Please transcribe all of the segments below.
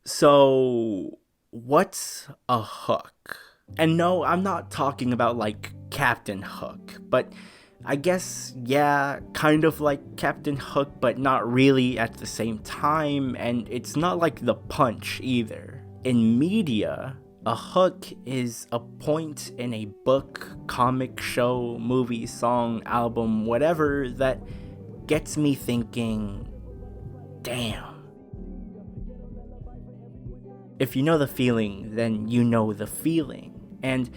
So, what's a hook? And no, I'm not talking about like Captain Hook, but I guess, yeah, kind of like Captain Hook, but not really at the same time, and it's not like the punch either. In media, a hook is a point in a book, comic, show, movie, song, album, whatever that gets me thinking, damn. If you know the feeling, then you know the feeling. And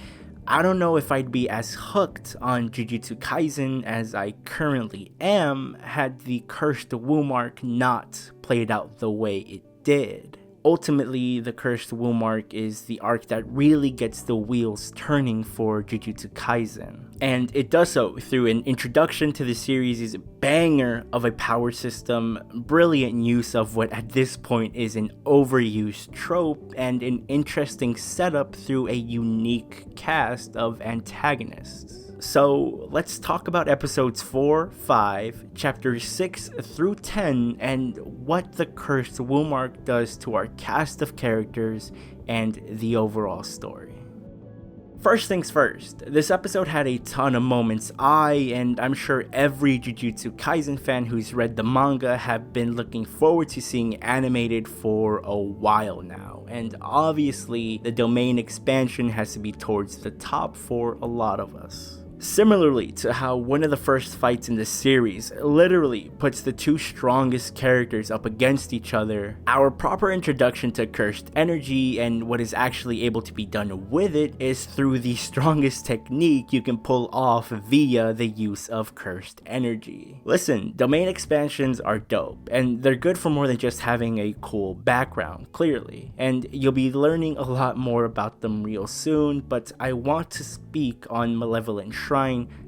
I don't know if I'd be as hooked on Jujutsu Kaisen as I currently am had the Cursed Womb arc not played out the way it did. Ultimately, the Cursed Womb arc is the arc that really gets the wheels turning for Jujutsu Kaisen. And it does so through an introduction to the series' banger of a power system, brilliant use of what at this point is an overused trope, and an interesting setup through a unique cast of antagonists. So let's talk about episodes 4, 5, chapters 6 through 10, and what the Cursed Womb arc does to our cast of characters and the overall story. First things first, this episode had a ton of moments and I'm sure every Jujutsu Kaisen fan who's read the manga have been looking forward to seeing animated for a while now, and obviously the domain expansion has to be towards the top for a lot of us. Similarly to how one of the first fights in the series literally puts the two strongest characters up against each other, our proper introduction to cursed energy and what is actually able to be done with it is through the strongest technique you can pull off via the use of cursed energy. Listen, domain expansions are dope, and they're good for more than just having a cool background, clearly, and you'll be learning a lot more about them real soon, but I want to speak on Malevolent Shrine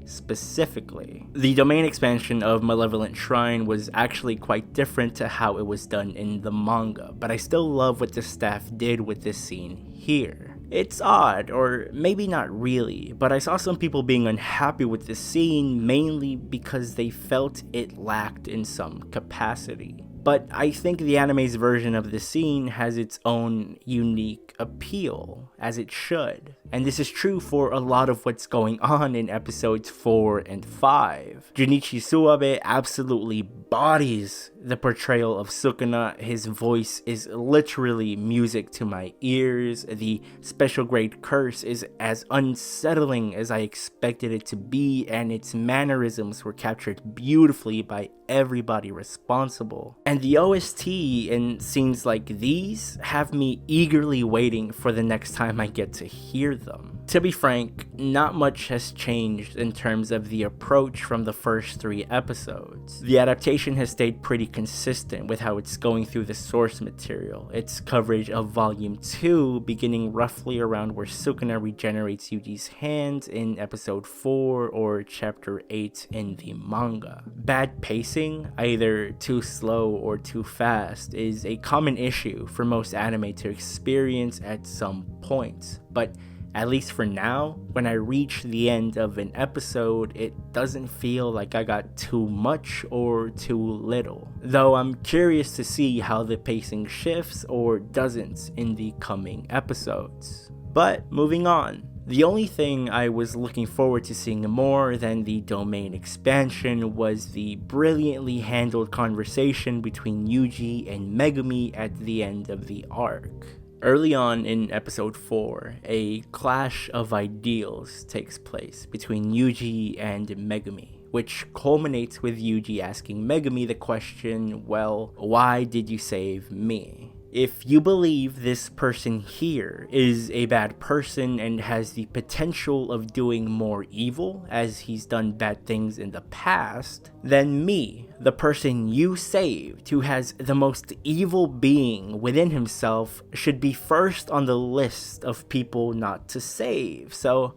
specifically. The domain expansion of Malevolent Shrine was actually quite different to how it was done in the manga, but I still love what the staff did with this scene here. It's odd, or maybe not really, but I saw some people being unhappy with the scene mainly because they felt it lacked in some capacity. But I think the anime's version of the scene has its own unique appeal, as it should. And this is true for a lot of what's going on in episodes 4 and 5. Junichi Suabe absolutely bodies the portrayal of Sukuna. His voice is literally music to my ears. The special grade curse is as unsettling as I expected it to be, and its mannerisms were captured beautifully by everybody responsible. And the OST in scenes like these have me eagerly waiting for the next time I get to hear them. To be frank, not much has changed in terms of the approach from the first 3 episodes. The adaptation has stayed pretty consistent with how it's going through the source material. Its coverage of volume 2 beginning roughly around where Sukuna regenerates Yuji's hand in episode 4 or chapter 8 in the manga. Bad pacing, either too slow or too fast, is a common issue for most anime to experience at some point, but at least for now, when I reach the end of an episode, it doesn't feel like I got too much or too little. Though I'm curious to see how the pacing shifts or doesn't in the coming episodes. But moving on. The only thing I was looking forward to seeing more than the domain expansion was the brilliantly handled conversation between Yuji and Megumi at the end of the arc. Early on in episode 4, a clash of ideals takes place between Yuji and Megumi, which culminates with Yuji asking Megumi the question, well, why did you save me? If you believe this person here is a bad person and has the potential of doing more evil as he's done bad things in the past, then me, the person you saved who has the most evil being within himself, should be first on the list of people not to save. So,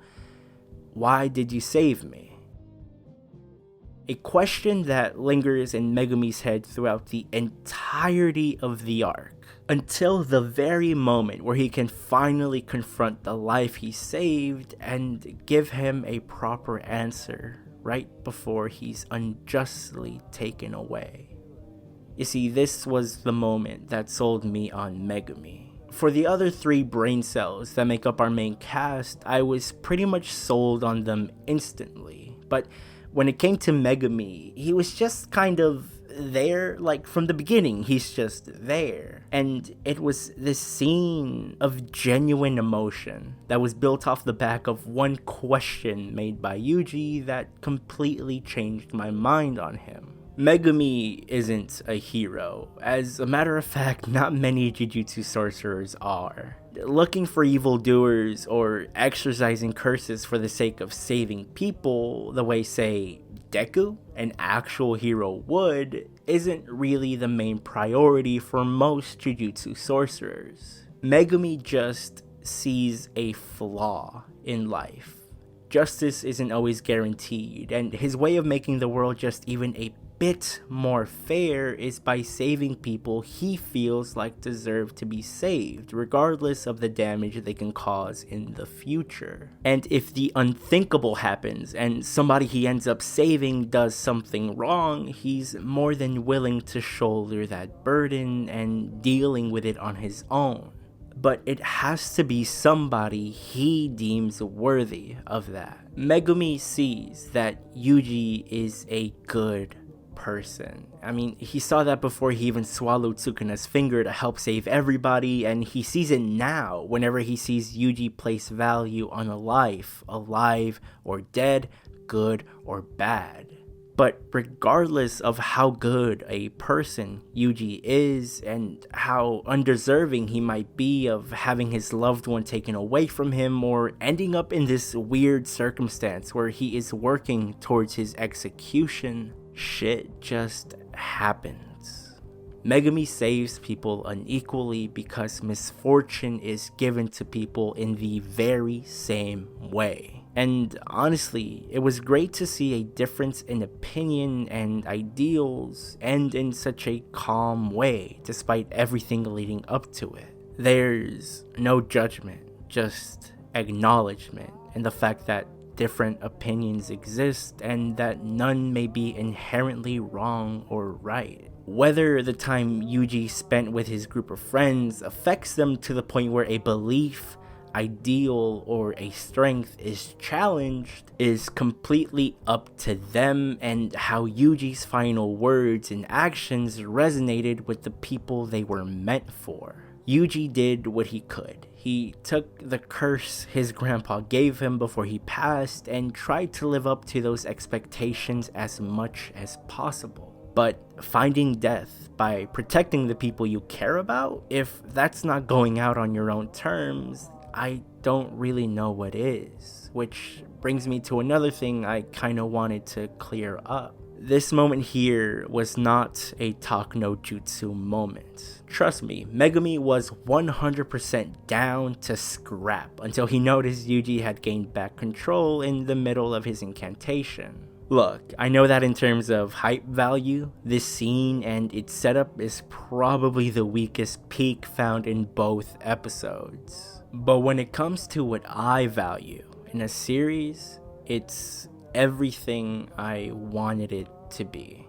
why did you save me? A question that lingers in Megumi's head throughout the entirety of the arc, until the very moment where he can finally confront the life he saved and give him a proper answer right before he's unjustly taken away. You see, this was the moment that sold me on Megumi. For the other 3 brain cells that make up our main cast, I was pretty much sold on them instantly. But when it came to Megumi, he was just kind of there, like from the beginning, he's just there. And it was this scene of genuine emotion that was built off the back of one question made by Yuji that completely changed my mind on him. Megumi isn't a hero. As a matter of fact, not many Jujutsu sorcerers are. Looking for evildoers or exorcising curses for the sake of saving people, the way, say, Deku, an actual hero, would, isn't really the main priority for most Jujutsu sorcerers. Megumi just sees a flaw in life. Justice isn't always guaranteed, and his way of making the world just even a bit more fair is by saving people he feels like deserve to be saved, regardless of the damage they can cause in the future. And if the unthinkable happens and somebody he ends up saving does something wrong, he's more than willing to shoulder that burden and dealing with it on his own. But it has to be somebody he deems worthy of that. Megumi sees that Yuji is a good person. I mean, he saw that before he even swallowed Sukuna's finger to help save everybody, and he sees it now whenever he sees Yuji place value on a life, alive or dead, good or bad. But regardless of how good a person Yuji is and how undeserving he might be of having his loved one taken away from him or ending up in this weird circumstance where he is working towards his execution, shit just happens. Megumi saves people unequally because misfortune is given to people in the very same way. And honestly, it was great to see a difference in opinion and ideals end in such a calm way, despite everything leading up to it. There's no judgment, just acknowledgement, and the fact that different opinions exist and that none may be inherently wrong or right. Whether the time Yuji spent with his group of friends affects them to the point where a belief, ideal, or a strength is challenged is completely up to them and how Yuji's final words and actions resonated with the people they were meant for. Yuji did what he could. He took the curse his grandpa gave him before he passed and tried to live up to those expectations as much as possible. But finding death by protecting the people you care about, if that's not going out on your own terms, I don't really know what is. Which brings me to another thing I kind of wanted to clear up. This moment here was not a talk no jutsu moment. Trust me, Megumi was 100% down to scrap until he noticed Yuji had gained back control in the middle of his incantation. Look, I know that in terms of hype value, this scene and its setup is probably the weakest peak found in both episodes. But when it comes to what I value in a series, it's everything I wanted it to be.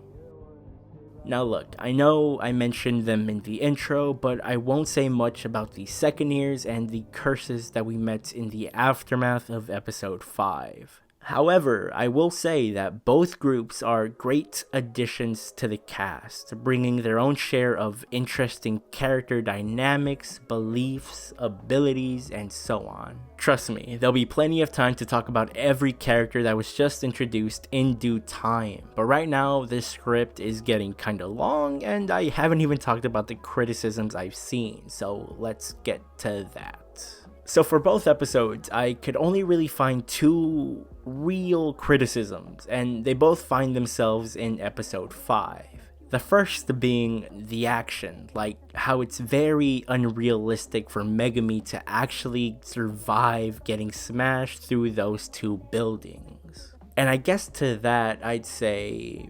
Now look, I know I mentioned them in the intro, but I won't say much about the second years and the curses that we met in the aftermath of episode 5. However, I will say that both groups are great additions to the cast, bringing their own share of interesting character dynamics, beliefs, abilities, and so on. Trust me, there'll be plenty of time to talk about every character that was just introduced in due time, but right now this script is getting kinda long and I haven't even talked about the criticisms I've seen, so let's get to that. So for both episodes, I could only really find 2 real criticisms, and they both find themselves in episode 5. The first being the action, like how it's very unrealistic for Megumi to actually survive getting smashed through those 2 buildings. And I guess to that, I'd say,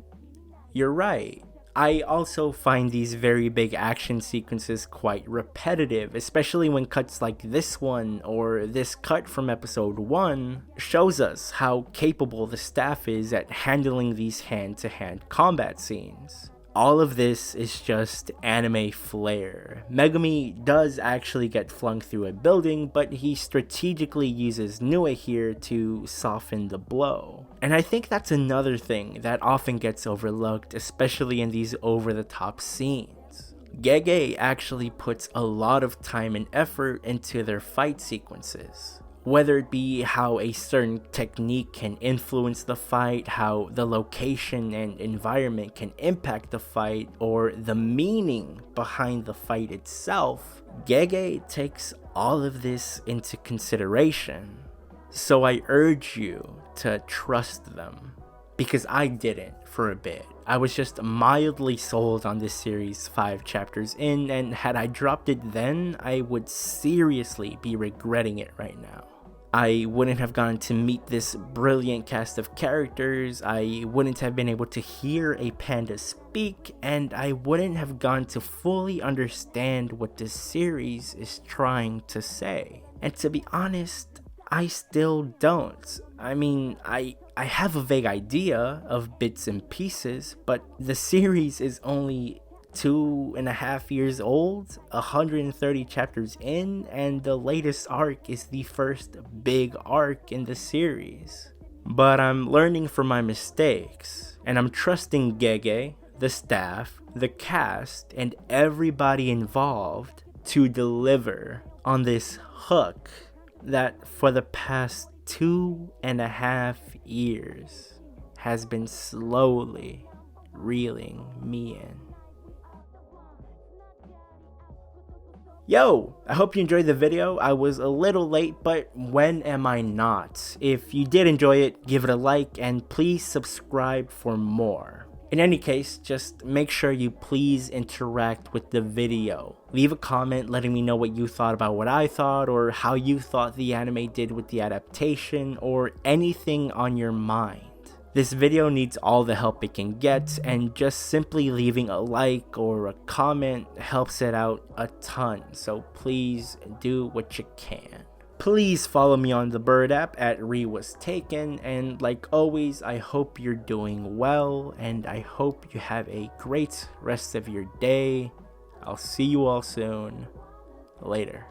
you're right. I also find these very big action sequences quite repetitive, especially when cuts like this one or this cut from episode 1 shows us how capable the staff is at handling these hand-to-hand combat scenes. all of this is just anime flair. Megumi does actually get flung through a building, but he strategically uses Nue here to soften the blow. And I think that's another thing that often gets overlooked, especially in these over-the-top scenes. Gege actually puts a lot of time and effort into their fight sequences. Whether it be how a certain technique can influence the fight, how the location and environment can impact the fight, or the meaning behind the fight itself, Gege takes all of this into consideration. So I urge you to trust them, because I didn't for a bit. I was just mildly sold on this series 5 chapters in, and had I dropped it then, I would seriously be regretting it right now. I wouldn't have gotten to meet this brilliant cast of characters, I wouldn't have been able to hear a panda speak, and I wouldn't have gotten to fully understand what this series is trying to say. And to be honest, I still don't. I mean, I have a vague idea of bits and pieces, but the series is only 2.5 years old, 130 chapters in, and the latest arc is the first big arc in the series. But I'm learning from my mistakes, and I'm trusting Gege, the staff, the cast, and everybody involved to deliver on this hook that for the past 2.5 years has been slowly reeling me in. Yo, I hope you enjoyed the video. I was a little late, but when am I not? If you did enjoy it, give it a like and please subscribe for more. In any case, just make sure you please interact with the video. Leave a comment letting me know what you thought about what I thought, or how you thought the anime did with the adaptation, or anything on your mind. This video needs all the help it can get, and just simply leaving a like or a comment helps it out a ton, so please do what you can. Please follow me on the Bird app at @ReWasTaken, and like always, I hope you're doing well, and I hope you have a great rest of your day. I'll see you all soon. Later.